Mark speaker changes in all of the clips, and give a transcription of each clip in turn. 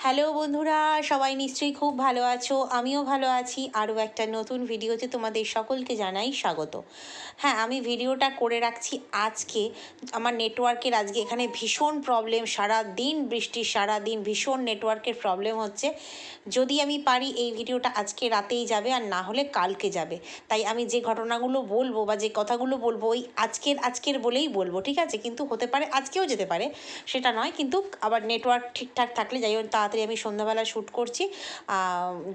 Speaker 1: Hello বন্ধুরা, সবাই নিশ্চয়ই খুব ভালো আছো। আমিও ভালো আছি। আরও একটা নতুন ভিডিওতে তোমাদের সকলকে জানাই স্বাগত। হ্যাঁ, আমি ভিডিওটা করে রাখছি আজকে। আমার নেটওয়ার্কের আজকে এখানে ভীষণ প্রবলেম, সারা দিন বৃষ্টি, সারা দিন ভীষণ নেটওয়ার্কের প্রবলেম হচ্ছে। যদি আমি পারি এই ভিডিওটা আজকে রাতেই যাবে, আর না হলে কালকে যাবে। তাই আমি যে ঘটনাগুলো বলবো বা যে কথাগুলো বলবো ওই আজকের বলেই বলবো, ঠিক আছে? কিন্তু হতে পারে আজকেও যেতে পারে, সেটা নয়। কিন্তু আবার নেটওয়ার্ক ঠিকঠাক থাকলে, যাই হোক, তাড়াতাড়ি আমি সন্ধ্যাবেলা শ্যুট করছি।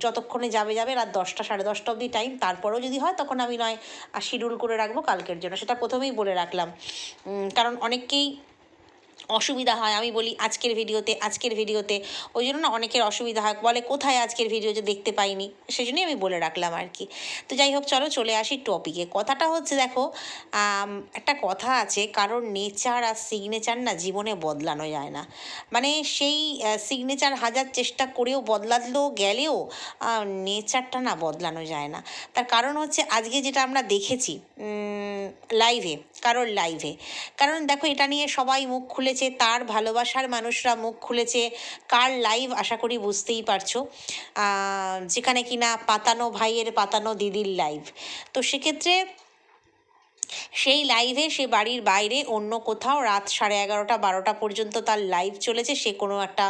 Speaker 1: যতক্ষণে যাবে রাত 10টা 10:30 অবধি টাইম। তারপরেও যদি হয় তখন আমি নয় শিডিউল করে রাখবো কালকের জন্য, সেটা প্রথমেই বলে রাখলাম। কারণ অনেককেই অসুবিধা হয়, আমি বলি আজকের ভিডিওতে ওই জন্য না অনেকের অসুবিধা হয়, বলে কোথায় আজকের ভিডিও যে দেখতে পাইনি, সেই জন্যই আমি বলে রাখলাম আর কি। তো যাই হোক, চলো চলে আসি টপিকে। কথাটা হচ্ছে, দেখো, একটা কথা আছে, কারোর নেচার আর সিগনেচার না জীবনে বদলানো যায় না। মানে সেই সিগনেচার হাজার চেষ্টা করেও গেলেও নেচারটা না বদলানো যায় না। তার কারণ হচ্ছে আজকে যেটা আমরা দেখেছি লাইভে, কারণ দেখো, এটা নিয়ে সবাই মুখ খুলেছে, তার ভালোবাসার মানুষরা মুখ খুলেছে। কার লাইভ আশা করি বুঝতেই পারছো, যেখানে কিনা পাতানো ভাইয়ের পাতানো দিদির লাইভ। তো সেক্ষেত্রে সেই লাইভে সে বাড়ির বাইরে অন্য কোথাও রাত 11:30 12টা পর্যন্ত তার লাইভ চলেছে। সে কোনো একটা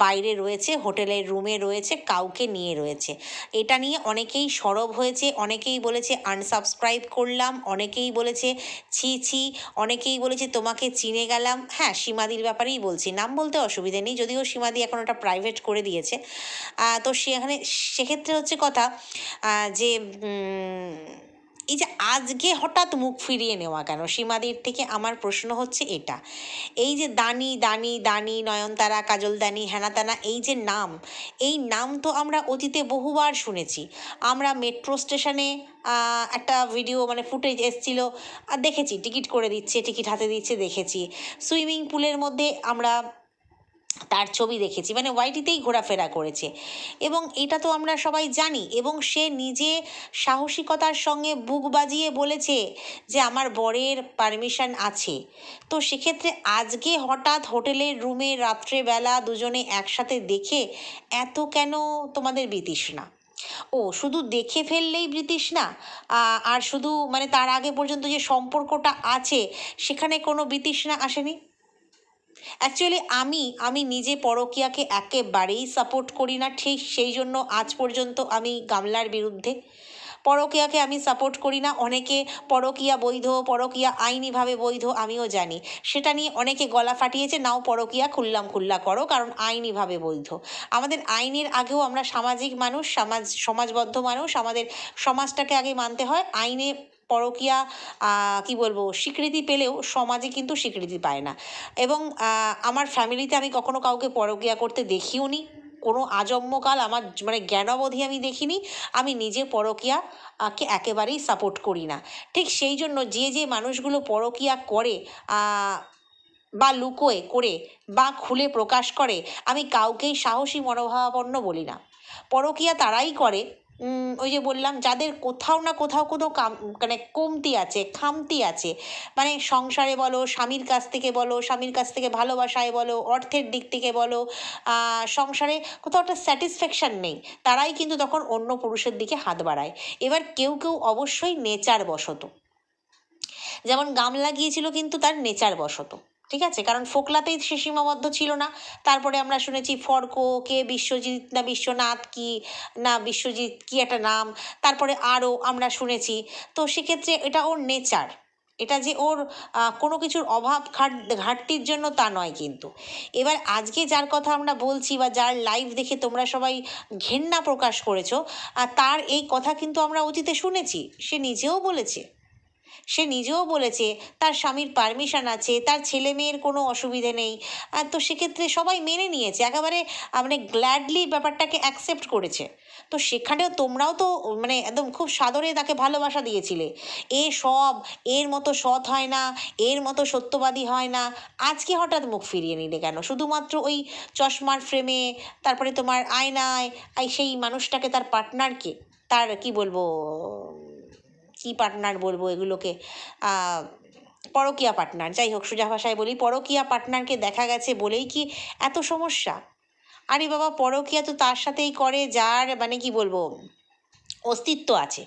Speaker 1: বাইরে রয়েছে, হোটেলের রুমে রয়েছে, কাউকে নিয়ে রয়েছে। এটা নিয়ে অনেকেই সরব হয়েছে, অনেকেই বলেছে আনসাবস্ক্রাইব করলাম, অনেকেই বলেছে ছি ছি, অনেকেই বলেছে তোমাকে চিনে গেলাম। হ্যাঁ, সীমাদির ব্যাপারেই বলছি, নাম বলতে অসুবিধে নেই, যদিও সীমাদি এখন ওটা প্রাইভেট করে দিয়েছে। তো সেক্ষেত্রে হচ্ছে কথা, যে এই যে আজকে হঠাৎ মুখ ফিরিয়ে নেওয়া কেন সীমাদির থেকে, আমার প্রশ্ন হচ্ছে এটা। এই যে দানি দানি দানি, নয়নতারা, কাজলদানি, হেনাতানা, এই যে নাম, এই নাম তো আমরা অতীতে বহুবার শুনেছি। আমরা মেট্রো স্টেশনে একটা ভিডিও, মানে ফুটেজ এসছিল, দেখেছি, টিকিট করে দিচ্ছে, টিকিট হাতে দিচ্ছে, দেখেছি। সুইমিং পুলের মধ্যে আমরা তার ছবি দেখেছি, মানে ওয়াইটিতেই ঘোরাফেরা করেছে, এবং এটা তো আমরা সবাই জানি। এবং সে নিজে সাহসিকতার সঙ্গে বুক বাজিয়ে বলেছে যে আমার বরের পারমিশন আছে। তো সেক্ষেত্রে আজকে হঠাৎ হোটেলের রুমে রাত্রেবেলা দুজনে একসাথে দেখে এত কেন তোমাদের বিতৃষ্ণা? ও শুধু দেখে ফেললেই বিতৃষ্ণা? আর শুধু মানে তার আগে পর্যন্ত যে সম্পর্কটা আছে সেখানে কোনো বিতৃষ্ণা আসেনি? অ্যাকচুয়ালি আমি নিজে পরকীয়াকে একেবারেই সাপোর্ট করি না, ঠিক সেই জন্য আজ পর্যন্ত আমি গামলার বিরুদ্ধে। পরকীয়াকে আমি সাপোর্ট করি না। অনেকে পরকীয়া বৈধ, পরকীয়া আইনিভাবে বৈধ, আমিও জানি। সেটা নিয়ে অনেকে গলা ফাটিয়েছে, নাও পরকীয়া খুল্লা করো, কারণ আইনিভাবে বৈধ। আমাদের আইনের আগেও আমরা সামাজিক মানুষ, সমাজবদ্ধ মানুষ, আমাদের সমাজটাকে আগে মানতে হয়। আইনে পরকীয়া কি বলবো, স্বীকৃতি পেলেও সমাজে কিন্তু স্বীকৃতি পায় না। এবং আমার ফ্যামিলিতে আমি কখনো কাউকে পরকীয়া করতে দেখিও নি। কোনো আজন্মকাল আমার মানে জ্ঞানাবধি আমি দেখিনি। আমি নিজে পরকীয়া কে একেবারেই সাপোর্ট করি না। ঠিক সেই জন্য যে মানুষগুলো পরকীয়া করে, বা লুকোয় করে, বা খুলে প্রকাশ করে, আমি কাউকেই সাহসী মনোভাবাপন্ন বলি না। পরকীয়া তারাই করে, ওই যে বললাম, যাদের কোথাও না কোথাও কোনো মানে কমতি আছে, খামতি আছে। মানে সংসারে বলো, স্বামীর কাছ থেকে ভালোবাসায় বলো, অর্থের দিক থেকে বলো, সংসারে কোথাও একটা স্যাটিসফ্যাকশান নেই, তারাই কিন্তু তখন অন্য পুরুষের দিকে হাত বাড়ায়। এবার কেউ কেউ অবশ্যই নেচার বশত, যেমন গামলা গিয়েছিল কিন্তু তার নেচার বশত, ঠিক আছে, কারণ ফোকলাতেই সে সীমাবদ্ধ ছিল না। তারপরে আমরা শুনেছি কে বিশ্বজিৎ না বিশ্বনাথ কি, না বিশ্বজিৎ কি একটা নাম, তারপরে আরও আমরা শুনেছি। তো সেক্ষেত্রে এটা ওর নেচার, এটা যে ওর কোনো কিছুর অভাব ঘাটতির জন্য তা নয় কিন্তু। এবার আজকে যার কথা আমরা বলছি, বা যার লাইভ দেখে তোমরা সবাই ঘেন্না প্রকাশ করেছো, তার এই কথা কিন্তু আমরা অতীতে শুনেছি। সে নিজেও বলেছে তার স্বামীর পারমিশন আছে, তার ছেলে মেয়ের কোনো অসুবিধে নেই। তো সেক্ষেত্রে সবাই মেনে নিয়েছে, একেবারে মানে গ্ল্যাডলি ব্যাপারটাকে অ্যাকসেপ্ট করেছে। তো সেখানেও তোমরাও তো মানে একদম খুব সাদরে তাকে ভালোবাসা দিয়েছিলে। এর মতো সৎ হয় না, এর মতো সত্যবাদী হয় না। আজকে হঠাৎ মুখ ফিরিয়ে নিলে কেন? শুধুমাত্র ওই চশমার ফ্রেমে, তারপরে তোমার আয়নায়, সেই মানুষটাকে, তার পার্টনারকে, তার কি বলবো, কি পার্টনার বলবো এগুলোকে, পরকীয়া পার্টনার, যাই হোক, সোজা ভাষায় বলি, পরকীয়া পার্টনারকে দেখা গেছে বলেই কি এত সমস্যা? আরে বাবা, পরকীয়া তো তার সাথেই করে যার মানে কি বলবো অস্তিত্ব আছে।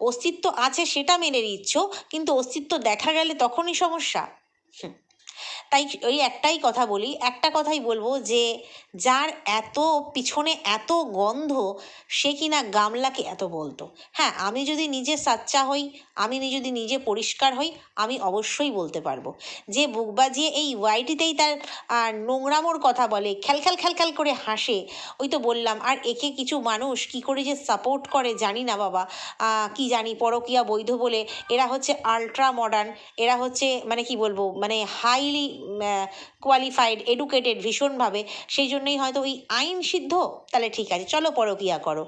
Speaker 1: অস্তিত্ব আছে সেটা মেনে নিচ্ছ, কিন্তু অস্তিত্ব দেখা গেলে তখনই সমস্যা। হুম। তাই ওই একটাই কথা বলি, একটা কথাই বলবো যে যার এত পিছনে এত গন্ধ, সে কিনা গামলাকে এত বলতো। হ্যাঁ, আমি যদি নিজে সাচ্চা হই, আমি যদি নিজে পরিষ্কার হই, আমি অবশ্যই বলতে পারবো যে বুক বাজিয়ে এই ওয়াইটিতেই তার নোংরামোর কথা বলে, খ্যালখ্যাল খ্যালখ্যাল করে হাসে। ওই তো বললাম, আর একে কিছু মানুষ কি করে যে সাপোর্ট করে জানি না বাবা। কি জানি, পরকীয়া বৈধ বলে এরা হচ্ছে আলট্রা মডার্ন, এরা হচ্ছে মানে কি বলবো মানে হাইলি কোয়ালিফাইড এডুকেটেড ভীষণভাবে, সেই জন্যই হয়তো ওই আইন সিদ্ধ। তাহলে ঠিক আছে, চলো পরকীয়া করো,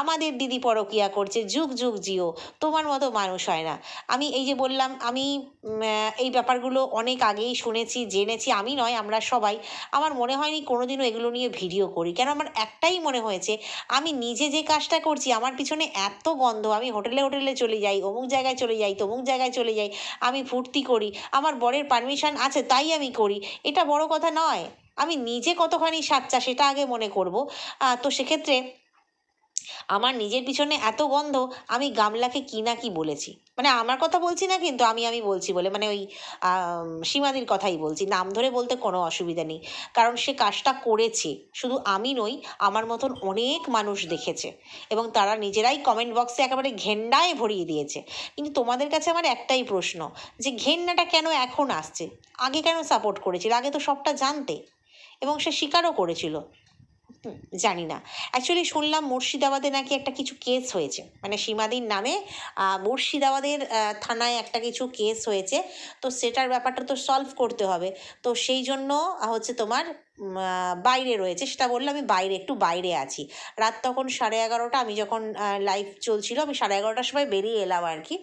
Speaker 1: আমাদের দিদি পরকীয়া করছে, যুগ যুগ জিও, তোমার মতো মানুষ হয় না। আমি এই যে বললাম, আমি এই ব্যাপারগুলো অনেক আগেই শুনেছি, জেনেছি, আমি নয় আমরা সবাই। আমার মনে হয়নি কোনোদিনও এগুলো নিয়ে ভিডিও করি, কেন আমার একটাই মনে হয়েছে, আমি নিজে যে কাজটা করছি আমার পিছনে এত গন্ধ, আমি হোটেলে হোটেলে চলে যাই, অমুক জায়গায় চলে যাই, তমুক জায়গায় চলে যাই, আমি ফুর্তি করি, আমার বরের পারমিশন আছে তাই আমি করি, এটা বড় কথা নয়। আমি নিজে কতখানি সাচ্চা সেটা আগে মনে করব। তো সেক্ষেত্রে আমার নিজের পিছনে এত গন্ধ, আমি গামলাকে কি না কি বলেছি, মানে আমার কথা বলছি না কিন্তু, আমি বলছি বলে মানে ওই সীমাদির কথাই বলছি, নাম ধরে বলতে কোনো অসুবিধা নেই, কারণ সে কাজটা করেছে, শুধু আমি নই, আমার মতন অনেক মানুষ দেখেছে, এবং তারা নিজেরাই কমেন্ট বক্সে একেবারে ঘেন্নায় ভরিয়ে দিয়েছে। কিন্তু তোমাদের কাছে আমার একটাই প্রশ্ন, যে ঘেন্নাটা কেন এখন আসছে? আগে কেন সাপোর্ট করেছিল? আগে তো সবটা জানতে, এবং সে স্বীকারও করেছিল। জানি না, অ্যাকচুয়ালি শুনলাম মুর্শিদাবাদে নাকি একটা কিছু কেস হয়েছে, মানে সীমাদির নামে মুর্শিদাবাদের থানায় একটা কিছু কেস হয়েছে। তো সেটার ব্যাপারটা তো সলভ করতে হবে, তো সেই জন্য হচ্ছে তোমার বাইরে রয়েছে, সেটা বললে আমি বাইরে একটু বাইরে আছি। রাত তখন 11:30, আমি যখন লাইভ চলছিল আমি 11:30টার সময় বেরিয়ে এলাম আর কি,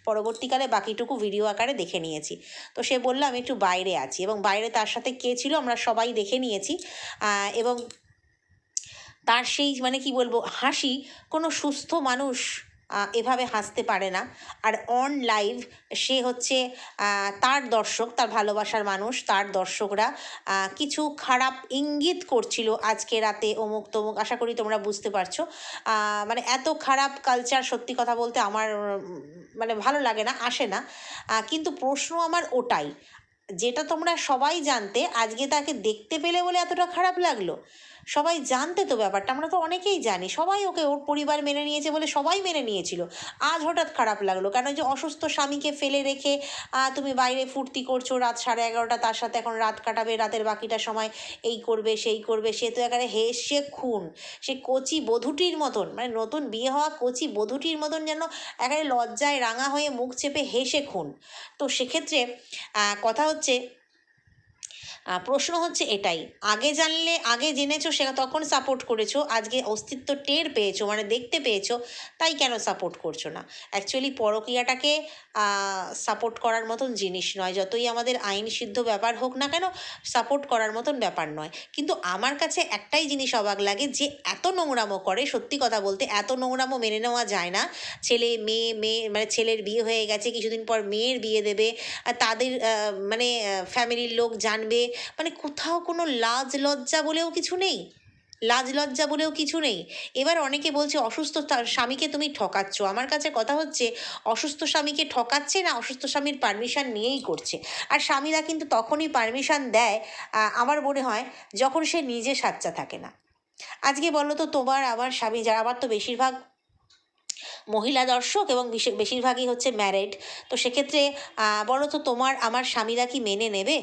Speaker 1: পরবর্তীকালে বাকিটুকু ভিডিও আকারে দেখে নিয়েছি। তো সে বললো আমি একটু বাইরে আছি, এবং বাইরে তার সাথে কে ছিল আমরা সবাই দেখে নিয়েছি। এবং তার সেই মানে কি বলবো হাসি, কোনো সুস্থ মানুষ এভাবে হাসতে পারে না। আর অন লাইভ সে হচ্ছে তার দর্শক, তার ভালোবাসার মানুষ, তার দর্শকরা কিছু খারাপ ইঙ্গিত করছিল আজকে রাতে অমুক তমুক, আশা করি তোমরা বুঝতে পারছো। মানে এত খারাপ কালচার, সত্যি কথা বলতে আমার মানে ভালো লাগে না, আসে না। কিন্তু প্রশ্ন আমার ওটাই, যেটা তোমরা সবাই জানতে, আজকে তাকে দেখতে পেলে বলে এতটা খারাপ লাগলো? সবাই জানতে তো ব্যাপারটা, আমরা তো অনেকেই জানি, সবাই ওকে, ওর পরিবার মেনে নিয়েছে বলে সবাই মেনে নিয়েছিল, আজ হঠাৎ খারাপ লাগলো কেন? যে অসুস্থ স্বামীকে ফেলে রেখে তুমি বাইরে ফুর্তি করছো রাত 11:30, তার সাথে এখন রাত কাটাবে, রাতের বাকিটা সময় এই করবে সেই করবে, সে তো একেবারে হেসে খুন, সে কচি বধূটির মতন, মানে নতুন বিয়ে হওয়া কচি বধূটির মতন যেন একেবারে লজ্জায় রাঙা হয়ে মুখ চেপে হেসে খুন। তো সেক্ষেত্রে কথা হচ্ছে, প্রশ্ন হচ্ছে এটাই, আগে জানলে, আগে জেনেছো, সে তখন সাপোর্ট করেছো, আজকে অস্তিত্ব টের পেয়েছো মানে দেখতে পেয়েছো, তাই কেন সাপোর্ট করছো না? অ্যাকচুয়ালি পরকীয়াটাকে সাপোর্ট করার মতন জিনিস নয়, যতই আমাদের আইন সিদ্ধ ব্যাপার হোক না কেন, সাপোর্ট করার মতন ব্যাপার নয়। কিন্তু আমার কাছে একটাই জিনিস অবাক লাগে, যে এত নোংরামো করে, সত্যি কথা বলতে এত নোংরামো মেনে নেওয়া যায় না। ছেলে মেয়ে, মেয়ে মানে ছেলের বিয়ে হয়ে গেছে, কিছুদিন পর মেয়ের বিয়ে দেবে, আর তাদের মানে ফ্যামিলির লোক জানবে, মানে কোথাও কোনো লাজ লজ্জা বলেও কিছু নেই, লাজ লজ্জা বলেও কিছু নেই। এবার অনেকে বলছে অসুস্থ স্বামীকে তুমি ঠকাচ্ছ, আমার কাছে কথা হচ্ছে, অসুস্থ স্বামীকে ঠকাচ্ছে না অসুস্থ স্বামীর পারমিশন নিয়েই করছে। আর স্বামীরা কিন্তু তখনই পারমিশন দেয় আমার মনে হয় যখন সে নিজে সাচ্চা থাকে না। আজকে বলো তো, তোমার আমার স্বামী যারা, আমার তো বেশিরভাগ মহিলা দর্শক এবং বেশিরভাগই হচ্ছে ম্যারেড, তো সেক্ষেত্রে বলো তো তোমার আমার স্বামীরা কি মেনে নেবে?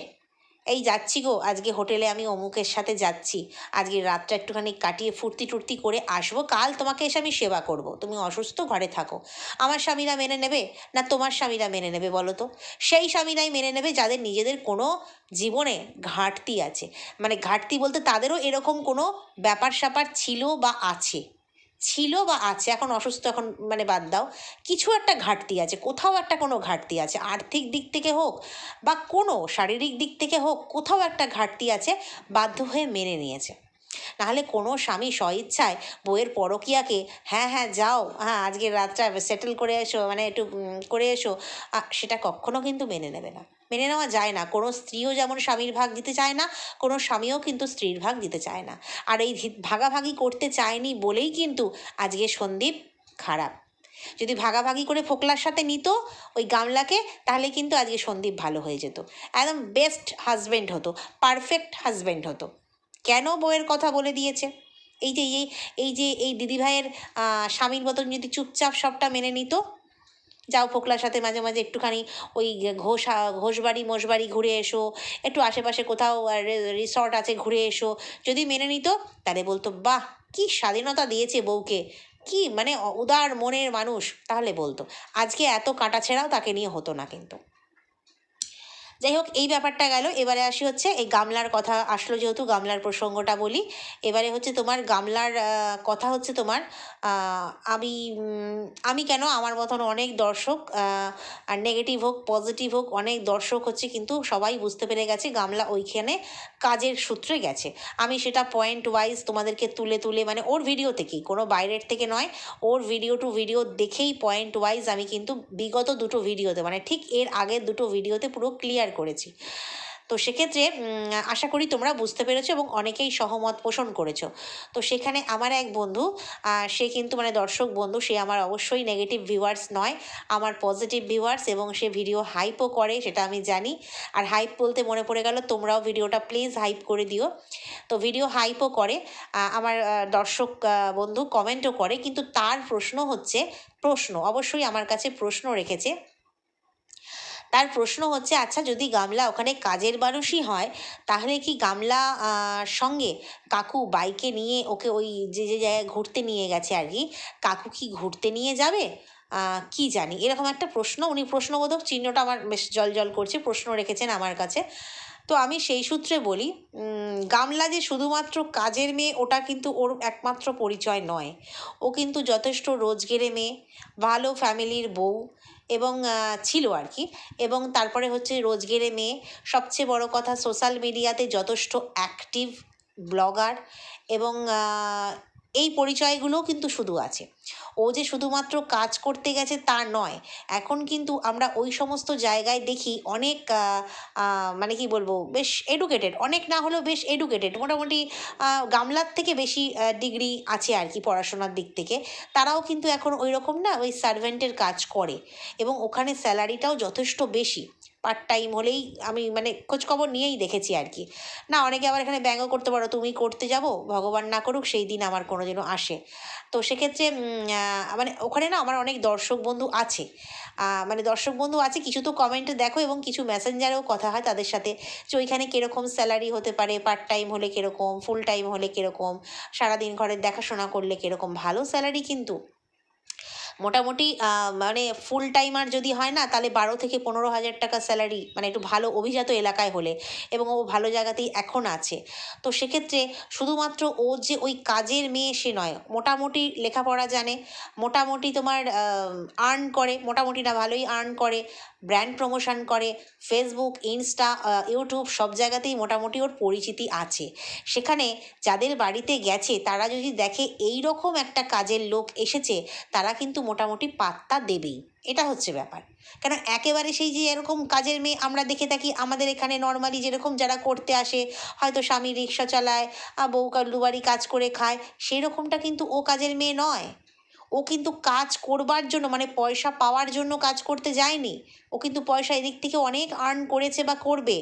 Speaker 1: এই যাচ্ছি গো আজকে হোটেলে, আমি অমুকের সাথে যাচ্ছি, আজকে রাতটা একটুখানি কাটিয়ে ফুর্তি টুর্তি করে আসবো, কাল তোমাকে এসে আমি সেবা করব, তুমি অসুস্থ ঘরে থাকো, আমার স্বামীরা মেনে নেবে? না তোমার স্বামীরা মেনে নেবে বলো তো? সেই স্বামীরাই মেনে নেবে যাদের নিজেদের কোনো জীবনে ঘাটতি আছে, মানে ঘাটতি বলতে তাদেরও এরকম কোনো ব্যাপার স্যাপার ছিল বা আছে, ছিল বা আছে, এখন অসুস্থ, এখন মানে বাদ দাও, কিছু একটা ঘাটতি আছে, কোথাও একটা কোনো ঘাটতি আছে, আর্থিক দিক থেকে হোক বা কোনো শারীরিক দিক থেকে হোক, কোথাও একটা ঘাটতি আছে, বাধ্য হয়ে মেনে নিয়েছে। নাহলে কোনো স্বামী স্বইচ্ছায় বউয়ের পরকীয়াকে, হ্যাঁ হ্যাঁ যাও, হ্যাঁ আজকের রাতটা সেটেল করে এসো, মানে একটু করে এসো, সেটা কখনো কিন্তু মেনে নেবে না। মেনে নেওয়া যায় না। কোনো স্ত্রীও যেমন স্বামীর ভাগ দিতে চায় না, কোনো স্বামীও কিন্তু স্ত্রীর ভাগ দিতে চায় না। আর এই ভাগাভাগি করতে চায়নি বলেই কিন্তু আজকে সন্দীপ খারাপ। যদি ভাগাভাগি করে ফোকলার সাথে নিত ওই গামলাকে, তাহলে কিন্তু আজকে সন্দীপ ভালো হয়ে যেত, একদম বেস্ট হাজব্যান্ড হতো, পারফেক্ট হাজব্যান্ড হতো। কেন বউয়ের কথা বলে দিয়েছে? এই যে এই দিদিভাইয়ের স্বামীর মতন যদি চুপচাপ সবটা মেনে নিত, যাও ফোকলার সাথে মাঝে মাঝে একটুখানি ওই ঘোষবাড়ি মোষবাড়ি ঘুরে এসো, একটু আশেপাশে কোথাও রিসর্ট আছে ঘুরে এসো, যদি মেনে নিত তাহলে বলতো বাহ কি স্বাধীনতা দিয়েছে বউকে, কি মানে উদার মনের মানুষ, তাহলে বলতো। আজকে এত কাটাছেঁড়াও তাকে নিয়ে হতো না কিন্তু। যাই হোক, এই ব্যাপারটা গেল। এবারে আসি হচ্ছে এই গামলার কথা আসলো, যেহেতু গামলার প্রসঙ্গটা বলি। এবারে হচ্ছে তোমার গামলার কথা হচ্ছে তোমার আমি আমি কেন, আমার মতন অনেক দর্শক, আর নেগেটিভ হোক পজিটিভ হোক, অনেক দর্শক হচ্ছে কিন্তু সবাই বুঝতে পেরে গেছে গামলা ওইখানে কাজের সূত্রে গেছে। আমি সেটা পয়েন্ট ওয়াইজ তোমাদেরকে তুলে তুলে, মানে ওর ভিডিও থেকেই, কোনো বাইরের থেকে নয়, ওর ভিডিও টু ভিডিও দেখেই পয়েন্ট ওয়াইজ আমি কিন্তু বিগত দুটো ভিডিওতে, মানে ঠিক এর আগের দুটো ভিডিওতে পুরো ক্লিয়ার করেছি। তো সেক্ষেত্রে আশা করি তোমরা বুঝতে পেরেছো এবং অনেকেই সহমত পোষণ করেছো। তো সেখানে আমার এক বন্ধু, সে কিন্তু মানে দর্শক বন্ধু, সে আমার অবশ্যই নেগেটিভ ভিউয়ার্স নয়, আমার পজিটিভ ভিউয়ার্স, এবং সে ভিডিও হাইপও করে, সেটা আমি জানি। আর হাইপ বলতে মনে পড়ে গেল, তোমরাও ভিডিওটা প্লিজ হাইপ করে দিও। তো ভিডিও হাইপও করে আমার দর্শক বন্ধু, কমেন্টও করে, কিন্তু তার প্রশ্ন হচ্ছে, প্রশ্ন অবশ্যই আমার কাছে প্রশ্ন রেখেছে। তার প্রশ্ন হচ্ছে, আচ্ছা যদি গামলা ওখানে কাজের মানুষই হয়, তাহলে কি গামলা সঙ্গে কাকু বাইকে নিয়ে ওকে ওই যে যে জায়গায় ঘুরতে নিয়ে গেছে আর কি, কাকু কি ঘুরতে নিয়ে যাবে? কি জানি, এরকম একটা প্রশ্ন, উনি প্রশ্নবোধক চিহ্নটা আমার বেশ জল জল করছে, প্রশ্ন রেখেছেন আমার কাছে। তো আমি সেই সূত্রে বলি, গামলা যে শুধুমাত্র কাজের মেয়ে ওটা কিন্তু ওর একমাত্র পরিচয় নয়। ও কিন্তু যথেষ্ট রোজগেরে মেয়ে, ভালো ফ্যামিলির বউ, এবং ছিল আর কি। এবং তারপরে হচ্ছে রোজগেরে মেয়ে, সবচেয়ে বড় কথা সোশ্যাল মিডিয়াতে যথেষ্ট অ্যাক্টিভ ব্লগার, এবং এই পরিচয়গুলোও কিন্তু শুধু আছে। ও যে শুধুমাত্র কাজ করতে গেছে তা নয়, এখন কিন্তু আমরা ওই সমস্ত জায়গায় দেখি অনেক মানে কি বলবো, বেশ এডুকেটেড, অনেক না হলেও বেশ এডুকেটেড, মোটামুটি গামলার থেকে বেশি ডিগ্রি আছে আর কি পড়াশোনার দিক থেকে। তারাও কিন্তু এখন ওই রকম না, ওই সার্ভেন্টের কাজ করে, এবং ওখানে স্যালারিটাও যথেষ্ট বেশি। পার্ট টাইম হলেই, আমি মানে খোঁজখবর নিয়েই দেখেছি আর কি। না, অনেকে আবার এখানে ব্যঙ্গ করতে পারো, তুমি করতে যাবো, ভগবান না করুক সেই দিন আমার কোনো দিনও আসে। তো সেক্ষেত্রে মানে ওখানে না আমার অনেক দর্শক বন্ধু আছে, মানে দর্শক বন্ধু আছে, কিছু তো কমেন্টে দেখো এবং কিছু মেসেঞ্জারেও কথা হয় তাদের সাথে, যে ওইখানে কীরকম স্যালারি হতে পারে, পার্ট টাইম হলে কীরকম, ফুল টাইম হলে কীরকম, সারাদিন ঘরের দেখাশোনা করলে কীরকম। ভালো স্যালারি কিন্তু, মোটামুটি মানে ফুল টাইমার যদি হয় না, তাহলে 12 থেকে 15 হাজার টাকা স্যালারি, মানে একটু ভালো অভিজাত এলাকায় হলে, এবং ও ভালো জায়গাতেই এখন আছে। তো সেক্ষেত্রে শুধুমাত্র ও যে ওই কাজের মেয়ে সে নয়, মোটামুটি লেখাপড়া জানে, মোটামুটি তোমার আর্ন করে, মোটামুটি না ভালোই আর্ন করে, ব্র্যান্ড প্রমোশন করে, ফেসবুক ইনস্টা ইউটিউব সব জায়গাতেই মোটামুটি ওর পরিচিতি আছে। সেখানে যাদের বাড়িতে গেছে তারা যদি দেখে এই রকম একটা কাজের লোক এসেছে, তারা কিন্তু মোটামুটি পাত্তা দেবেই, এটা হচ্ছে ব্যাপার। কেন একেবারে সেই যে এরকম কাজের মেয়ে আমরা দেখে থাকি আমাদের এখানে নর্মালি, যেরকম যারা করতে আসে, হয়তো স্বামী রিক্সা চালায়, বউ দুবারই কাজ করে খায়, সেই রকমটা কিন্তু ও কাজের মেয়ে নয়। ও কিন্তু কাজ করবার জন্য, মানে পয়সা পাওয়ার জন্য কাজ করতে যায়নি, ও কিন্তু পয়সা এদিক থেকে অনেক আর্ন করেছে বা করবে।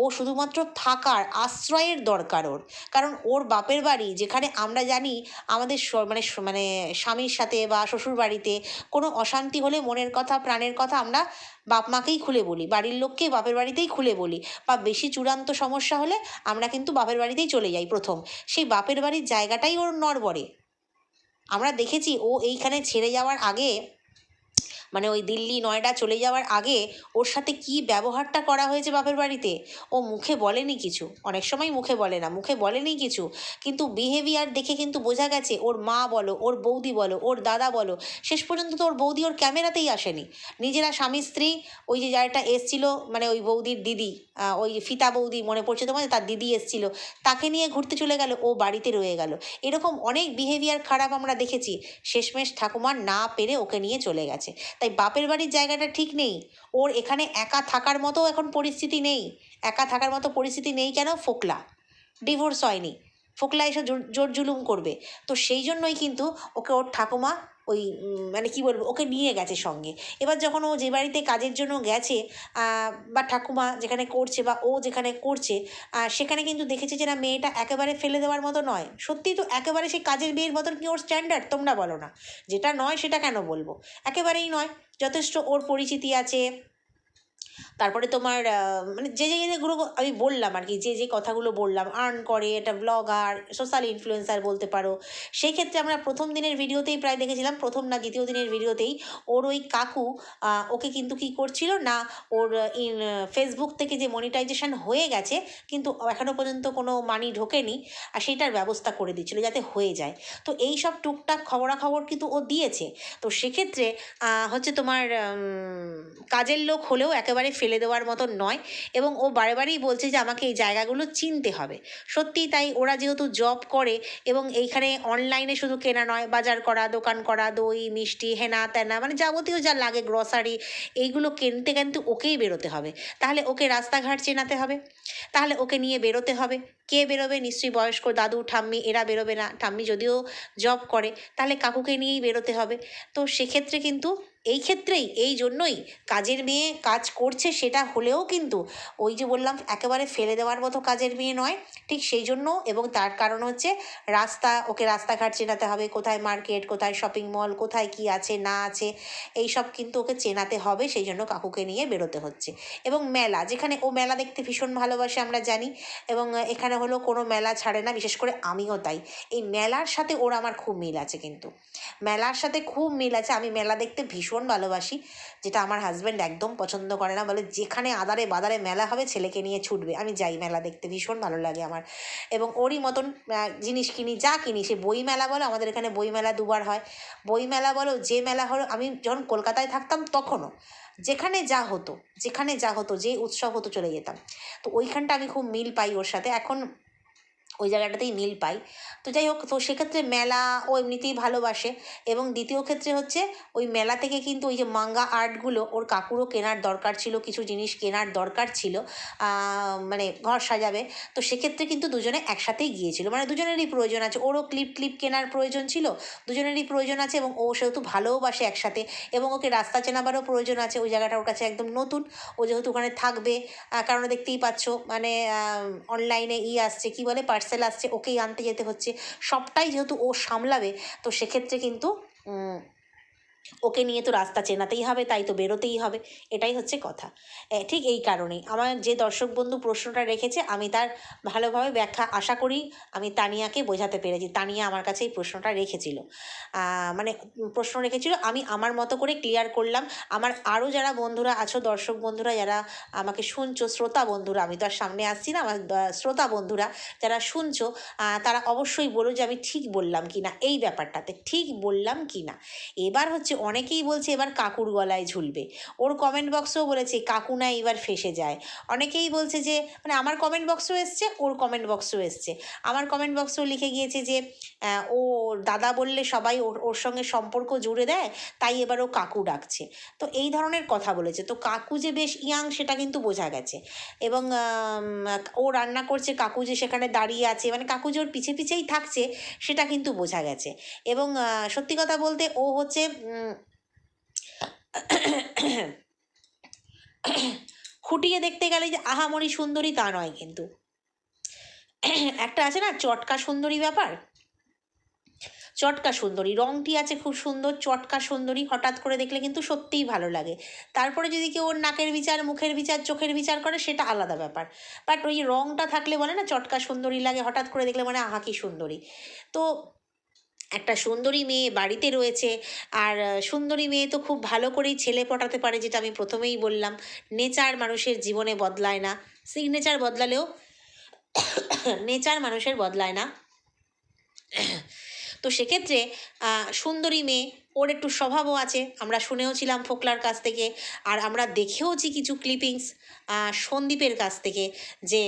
Speaker 1: ও শুধুমাত্র থাকার আশ্রয়ের দরকার ওর, কারণ ওর বাপের বাড়ি, যেখানে আমরা জানি আমাদের মানে মানে স্বামীর সাথে বা শ্বশুর বাড়িতে কোনো অশান্তি হলে মনের কথা প্রাণের কথা আমরা বাপ মাকেই খুলে বলি, বাড়ির লোককে বাপের বাড়িতেই খুলে বলি, বা বেশি চূড়ান্ত সমস্যা হলে আমরা কিন্তু বাপের বাড়িতেই চলে যাই প্রথম। সেই বাপের বাড়ির জায়গাটাই ওর নড়বড়ে। আমরা দেখেছি ও এইখানে ছেড়ে যাওয়ার আগে, মানে ওই দিল্লি নয়ডা চলে যাওয়ার আগে ওর সাথে কি ব্যবহারটা করা হয়েছে বাপের বাড়িতে, ও মুখে বলেনি কিছু, অনেক সময় মুখে বলে না, মুখে বলেনি কিছু, কিন্তু বিহেভিয়ার দেখে কিন্তু বোঝা গেছে, ওর মা বলো, ওর বৌদি বলো, ওর দাদা বলো, শেষ পর্যন্ত তো ওর বৌদি ওর ক্যামেরাতেই আসেনি। নিজেরা স্বামী স্ত্রী, ওই যে যারটা এসছিল, মানে ওই বৌদির দিদি, ওই ফিতা বৌদি মনে পড়ছে তোমাদের, তার দিদি এসছিল, তাকে নিয়ে ঘুরতে চলে গেল, ও বাড়িতে রয়ে গেল। এরকম অনেক বিহেভিয়ার খারাপ আমরা দেখেছি, শেষমেশ ঠাকুমার না পেরে ওকে নিয়ে চলে গেছে। তাই বাপের বাড়ির জায়গাটা ঠিক নেই, ওর এখানে একা থাকার মতো এখন পরিস্থিতি নেই। একা থাকার মতো পরিস্থিতি নেই কেন? ফোকলা, ডিভোর্স হয়নি, ফোকলা এসে জোর জুলুম করবে। তো সেই জন্যই কিন্তু ওকে ওর ঠাকুমা ওই মানে কি বলবো, ওকে নিয়ে গেছে সঙ্গে। এবার যখন ও যে বাড়িতে কাজের জন্য গেছে, বা ঠাকুমা যেখানে করছে বা ও যেখানে করছে, সেখানে কিন্তু দেখেছে যে না, মেয়েটা একেবারে ফেলে দেওয়ার মতো নয়। সত্যিই তো একেবারে সেই কাজের মেয়ের মতন কি ওর স্ট্যান্ডার্ড? তোমরা বলো না। যেটা নয় সেটা কেন বলবো? একেবারেই নয়। যথেষ্ট ওর পরিচিতি আছে। তারপরে তোমার মানে যে যেগুলো আমি বললাম আর কি, যে যে কথাগুলো বললাম, আর্ন করে, এটা ব্লগার, সোশ্যাল ইনফ্লুয়েন্সার বলতে পারো। সেই ক্ষেত্রে আমরা প্রথম দিনের ভিডিওতেই প্রায় দেখেছিলাম, প্রথম না দ্বিতীয় দিনের ভিডিওতেই ওর ওই কাকু ওকে কিন্তু কি করছিল না, ওর ফেসবুক থেকে যে মনিটাইজেশন হয়ে গেছে কিন্তু এখনও পর্যন্ত কোনো মানি ঢোকেনি, আর সেটার ব্যবস্থা করে দিচ্ছিলো যাতে হয়ে যায়। তো এই সব টুকটাক খবরাখবর কিন্তু ও দিয়েছে। তো সেক্ষেত্রে হচ্ছে তোমার কাজের লোক হলেও একেবারে ফেলে দেওয়ার মতন নয়। এবং ও বারে বারেই বলছে যে আমাকে এই জায়গাগুলো চিনতে হবে। সত্যিই তাই, ওরা যেহেতু জব করে এবং এইখানে অনলাইনে শুধু কেনা নয়, বাজার করা, দোকান করা, দই মিষ্টি হেনা তেনা মানে যাবতীয় যা লাগে গ্রসারি, এইগুলো কিনতে কিন্তু ওকেই বেরোতে হবে। তাহলে ওকে রাস্তাঘাট চেনাতে হবে, তাহলে ওকে নিয়ে বেরোতে হবে। কে বেরোবে? নিশ্চয়ই বয়স্ক দাদু ঠাম্মি, এরা বেরোবে না। ঠাম্মি যদিও জব করে, তাহলে কাকুকে নিয়েই বেরোতে হবে। তো সেক্ষেত্রে কিন্তু এই ক্ষেত্রেই, এই জন্যই কাজের মেয়ে কাজ করছে সেটা হলেও কিন্তু ওই যে বললাম একেবারে ফেলে দেওয়ার মতো কাজের মেয়ে নয়। ঠিক সেই জন্য, এবং তার কারণ হচ্ছে ওকে রাস্তাঘাট চেনাতে হবে, কোথায় মার্কেট, কোথায় শপিং মল, কোথায় কি আছে না আছে, এই সব কিন্তু ওকে চেনাতে হবে। সেই জন্য কাকুকে নিয়ে বেরোতে হচ্ছে। এবং মেলা, যেখানে ও মেলা দেখতে ভীষণ ভালোবাসে আমরা জানি, এবং এখানে হলো কোনো মেলা ছাড়ে না, বিশেষ করে আমিও তাই। এই মেলার সাথে ওর আমার খুব মিল আছে, কিন্তু মেলার সাথে খুব মিল আছে। আমি মেলা দেখতে ভীষণ ভালোবাসি, যেটা আমার হাজব্যান্ড একদম পছন্দ করে না। বলে যেখানে আদারে বাদারে মেলা হবে ছেলেকে নিয়ে ছুটবে। আমি যাই মেলা দেখতে, ভীষণ ভালো লাগে আমার। এবং ওরই মতন জিনিস কিনি, যা কিনি, সে বই মেলা বলো, আমাদের এখানে বই মেলা দুবার হয়, বই মেলা বলো, যে মেলা হলো, আমি যখন কলকাতায় থাকতাম তখনও যেখানে যা হতো, যে উৎসব হতো চলে যেতাম। তো ওইখানটা আমি খুব মিল পাই ওর সাথে, এখন ওই জায়গাটাতেই মিল পাই। তো যাই হোক, তো সেক্ষেত্রে মেলা ও এমনিতেই ভালোবাসে। এবং দ্বিতীয় ক্ষেত্রে হচ্ছে ওই মেলা থেকে কিন্তু ওই যে মাঙ্গা আর্টগুলো ওর কাকুরও কেনার দরকার ছিল, কিছু জিনিস কেনার দরকার ছিল, মানে ঘর সাজাবে। তো সেক্ষেত্রে কিন্তু দুজনে একসাথেই গিয়েছিল, মানে দুজনেরই প্রয়োজন আছে। ওরও ক্লিপ কানার প্রয়োজন ছিল, দুজনেরই প্রয়োজন আছে। এবং ও সেহেতু ভালোবাসে একসাথে, এবং ওকে রাস্তা চেনাবারও প্রয়োজন আছে। ওই জায়গাটা ওর কাছে একদম নতুন, ও যেহেতু ওখানে থাকবে, কারণ দেখতেই পাচ্ছ মানে অনলাইনে আসছে, কি বলে, পার্সেল আসছে, ওকেই আনতে যেতে হচ্ছে, সবটাই যেহেতু ও সামলাবে। তো সেক্ষেত্রে কিন্তু ওকে নিয়ে তো রাস্তা চেনাতেই হবে, তাই তো বেরোতেই হবে। এটাই হচ্ছে কথা। ঠিক এই কারণেই আমার যে দর্শক বন্ধু প্রশ্নটা রেখেছে, আমি তার ভালোভাবে ব্যাখ্যা আশা করি আমি তানিয়াকে বোঝাতে পেরেছি। তানিয়া আমার কাছে এই প্রশ্নটা রেখেছিল, মানে প্রশ্ন রেখেছিল, আমি আমার মতো করে ক্লিয়ার করলাম। আমার আরও যারা বন্ধুরা আছো, দর্শক বন্ধুরা যারা আমাকে শুনছো, শ্রোতা বন্ধুরা, আমি তো আর সামনে আসছি না, আমার শ্রোতা বন্ধুরা যারা শুনছো, তারা অবশ্যই বলো যে আমি ঠিক বললাম কি না, এই ব্যাপারটাতে ঠিক বললাম কি না। এবার হচ্ছে অনেকেই বলছে এবার কাকুর গলায় ঝুলবে। ওর কমেন্ট বক্সেও বলেছে কাকু না এবার ফেঁসে যায়। অনেকেই বলছে যে, মানে আমার কমেন্ট বক্সেও এসছে, ওর কমেন্ট বক্সেও এসছে। আমার কমেন্ট বক্সেও লিখে গিয়েছে যে ও দাদা বললে সবাই ওর সঙ্গে সম্পর্ক জুড়ে দেয়, তাই এবার ও কাকু ডাকছে। তো এই ধরনের কথা বলেছে। তো কাকু যে বেশ ইয়াং সেটা কিন্তু বোঝা গেছে। এবং ও রান্না করছে, কাকু যে সেখানে দাঁড়িয়ে আছে, মানে কাকু যে ওর পিছেই থাকছে, সেটা কিন্তু বোঝা গেছে। এবং সত্যি কথা বলতে ও হচ্ছে খুঁটিয়ে দেখতে গেলে যে আহামরি সুন্দরী তা নয়, কিন্তু একটা আছে না চটকা সুন্দরী ব্যাপার, চটকা সুন্দরী, রংটি আছে খুব সুন্দর, চটকা সুন্দরী, হঠাৎ করে দেখলে কিন্তু সত্যিই ভালো লাগে। তারপরে যদি কেউ ওর নাকের বিচার, মুখের বিচার, চোখের বিচার করে, সেটা আলাদা ব্যাপার। বাট ওই রংটা থাকলে বলে না চটকা সুন্দরী লাগে, হঠাৎ করে দেখলে মানে আহা কি সুন্দরী। তো একটা সুন্দরী মেয়ে বাড়িতে রয়েছে, আর সুন্দরী মেয়ে তো খুব ভালো করেই ছেলে পটাতে পারে, যেটা আমি প্রথমেই বললাম। নেচার মানুষের জীবনে বদলায় না, সিগনেচার বদলালেও নেচার মানুষের বদলায় না। তো সেক্ষেত্রে সুন্দরী মেয়ে ওর একটু স্বভাবও আছে, আমরা শুনেওছিলাম ফোকলার কাছ থেকে, আর আমরা দেখেওছি কিছু ক্লিপিংস সন্দীপের কাছ থেকে, যে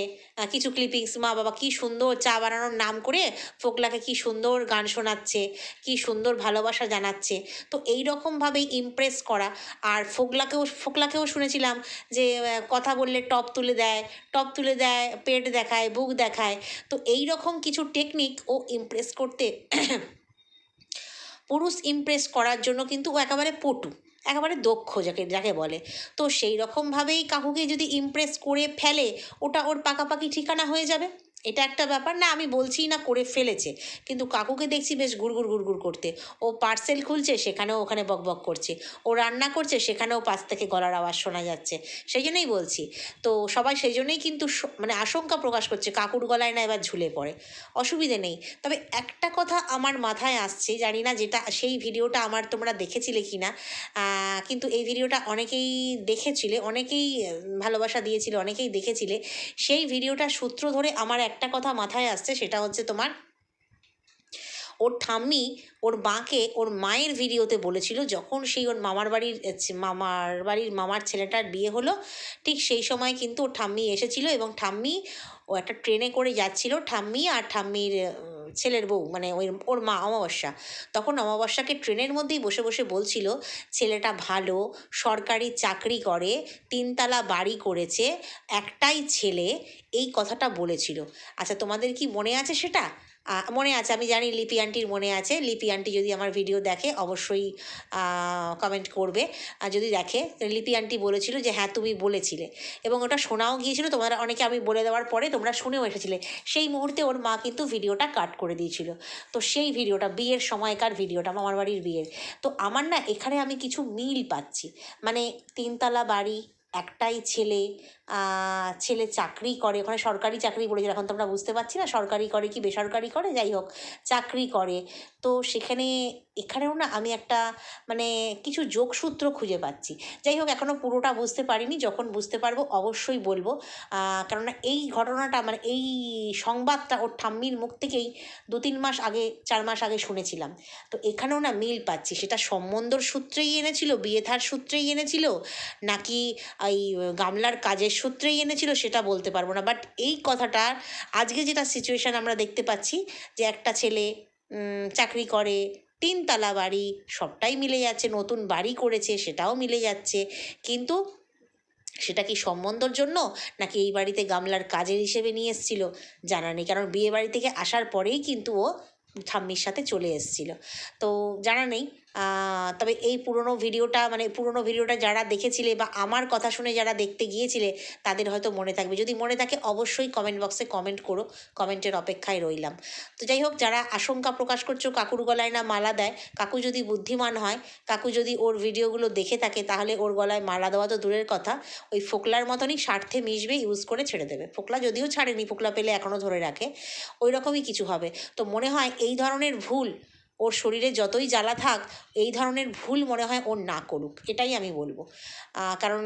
Speaker 1: কিছু ক্লিপিংস মা বাবা কী সুন্দর চা বানানোর নাম করে ফোকলাকে কী সুন্দর গান শোনাচ্ছে, কী সুন্দর ভালোবাসা জানাচ্ছে। তো এই রকমভাবেই ইমপ্রেস করা। আর ফোকলাকেও শুনেছিলাম যে কথা বললে টপ তুলে দেয়, পেট দেখায়, বুক দেখায়। তো এই রকম কিছু টেকনিক ও ইমপ্রেস করতে পুরুষ ইমপ্রেস করার জন্য কিন্তু ও একেবারে পটু, একেবারে দক্ষ যাকে বলে। তো সেই রকমভাবেই কাকুকে যদি ইমপ্রেস করে ফেলে, ওটা ওর পাকাপাকি ঠিকানা হয়ে যাবে। এটা একটা ব্যাপার না, আমি বলছি না করে ফেলেছে, কিন্তু কাকুকে দেখছি বেশ গুড়গুড় করতে। ও পার্সেল খুলছে, সেখানেও ওখানে বকবক করছে। ও রান্না করছে, সেখানেও পাশ থেকে গলার আওয়াজ শোনা যাচ্ছে। সেই জন্যই বলছি। তো সবাই সেই জন্যই কিন্তু মানে আশঙ্কা প্রকাশ করছে কাকুর গলায় না এবার ঝুলে পড়ে। অসুবিধে নেই, তবে একটা কথা আমার মাথায় আসছে, জানি না যেটা সেই ভিডিওটা তোমরা দেখেছিলে কি না, কিন্তু এই ভিডিওটা অনেকেই দেখেছিলে, অনেকেই ভালোবাসা দিয়েছিল, অনেকেই দেখেছিলে। সেই ভিডিওটার সূত্র ধরে আমার একটা কথা মাথায় আসছে, সেটা হচ্ছে তোমার ওর ঠাম্মি ওর মাকে ওর মায়ের ভিডিওতে বলেছিল, যখন সেই ওর মামার ছেলেটার বিয়ে হলো, ঠিক সেই সময় কিন্তু ওর ঠাম্মি এসেছিল, এবং ও একটা ট্রেনে করে যাচ্ছিল, ঠাম্মি আর ঠাম্মির ছেলের বউ, মানে ওর মা অমাবস্যা। তখন অমাবস্যাকে ট্রেনের মধ্যেই বসে বসে বলছিল ছেলেটা ভালো, সরকারি চাকরি করে, 3তলা বাড়ি করেছে, একটাই ছেলে, এই কথাটা বলেছিল। আচ্ছা, তোমাদের কি মনে আছে সেটা? মনে আছে, আমি জানি লিপি আন্টির মনে আছে। লিপি আন্টি যদি আমার ভিডিও দেখে অবশ্যই কমেন্ট করবে। আর যদি দেখে, লিপি আন্টি বলেছিল যে হ্যাঁ তুমি বলেছিলে, এবং ওটা শোনাও গিয়েছিল, তোমরা অনেকে আমি বলে দেওয়ার পরে তোমরা শুনেও এসেছিলে। সেই মুহূর্তে ওর মা কিন্তু ভিডিওটা কাট করে দিয়েছিল। তো সেই ভিডিওটা বিয়ের সময়কার ভিডিওটা, মামার বাড়ির বিয়ের। তো আমার না এখানে আমি কিছু মিল পাচ্ছি, মানে 3তলা বাড়ি, একটাই ছেলে, ছেলে চাকরি করে, ওখানে সরকারি চাকরি বলেছে, এখন তোমরা বুঝতে পারছি না সরকারি করে কি বেসরকারি করে, যাই হোক চাকরি করে। তো এখানেও না আমি একটা মানে কিছু যোগসূত্র খুঁজে পাচ্ছি। যাই হোক, এখনও পুরোটা বুঝতে পারিনি, যখন বুঝতে পারবো অবশ্যই বলবো। কেননা এই ঘটনাটা, মানে এই সংবাদটা ওর ঠাম্মির মুখ থেকেই 2-3 মাস আগে, 4 মাস আগে শুনেছিলাম। তো এখানেও না মিল পাচ্ছি, সেটা সম্বন্ধর সূত্রেই এনেছিল, বিয়ে থার সূত্রেই এনেছিল, নাকি এই গামলার কাজের সূত্রেই এনেছিল, সেটা বলতে পারবো না। বাট এই কথাটা আজকে যেটা সিচুয়েশান আমরা দেখতে পাচ্ছি, যে একটা ছেলে চাকরি করে, 3তলা বাড়ি, সবটাই মিলে যাচ্ছে, নতুন বাড়ি করেছে সেটাও মিলে যাচ্ছে, কিন্তু সেটা কি সম্বন্ধর জন্য, নাকি এই বাড়িতে গামলার কাজের হিসেবে নিয়ে এসেছিল জানা নেই। কারণ বিয়ে বাড়ি থেকে আসার পরেই কিন্তু ও ঠাম্মির সাথে চলে এসেছিল, তো জানা নেই। তবে এই পুরনো ভিডিওটা যারা দেখেছিলে বা আমার কথা শুনে যারা দেখতে গিয়েছিলে, তাদের হয়তো মনে থাকবে। যদি মনে থাকে অবশ্যই কমেন্ট বক্সে কমেন্ট করো, কমেন্টের অপেক্ষায় রইলাম। তো যাই হোক, যারা আশঙ্কা প্রকাশ করছো কাকুর গলায় না মালা দেয়, কাকু যদি বুদ্ধিমান হয়, কাকু যদি ওর ভিডিওগুলো দেখে থাকে, তাহলে ওর গলায় মালা দেওয়া তো দূরের কথা, ওই ফোকলার মতনই স্বার্থে মিশবে, ইউজ করে ছেড়ে দেবে। ফোকলা যদিও ছাড়েনি, ফোকলা পেলে এখনও ধরে রাখে, ওই রকমই কিছু হবে। তো মনে হয় এই ধরনের ভুল ওর শরীরে যতই জ্বালা থাক, এই ধরনের ভুল মনে হয় ওর না করুক, এটাই আমি বলবো। কারণ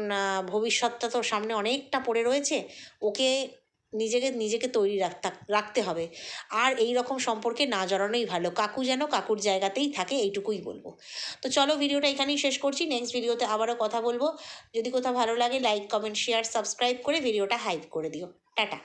Speaker 1: ভবিষ্যৎটা তো সামনে অনেকটা পড়ে রয়েছে, ওকে নিজেকে তৈরি রাখতে হবে। আর এই রকম সম্পর্কে না জড়ানোই ভালো, কাকু যেন কাকুর জায়গাতেই থাকে, এইটুকুই বলবো। তো চলো, ভিডিওটা এখানেই শেষ করছি, নেক্সট ভিডিওতে আবারও কথা বলবো। যদি কোথাও ভালো লাগে, লাইক কমেন্ট শেয়ার সাবস্ক্রাইব করে ভিডিওটা হাইপ করে দিও। টাটা।